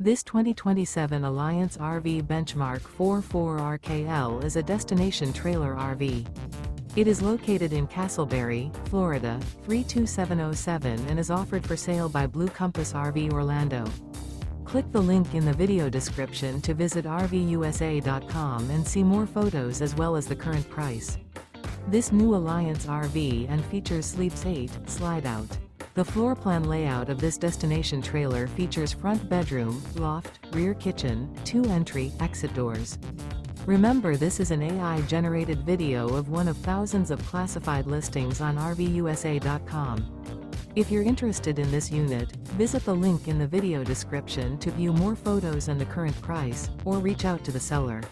This 2027 Alliance RV Benchmark 44RKL is a destination trailer RV. It is located in Casselberry, Florida, 32707 and is offered for sale by Blue Compass RV Orlando. Click the link in the video description to visit RVUSA.com and see more photos as well as the current price. This new Alliance RV and features Sleeps 8, Slideout. The floor plan layout of this destination trailer features front bedroom, loft, rear kitchen, 2 entry, exit doors. Remember, this is an AI-generated video of one of thousands of classified listings on RVUSA.com. If you're interested in this unit, visit the link in the video description to view more photos and the current price, or reach out to the seller.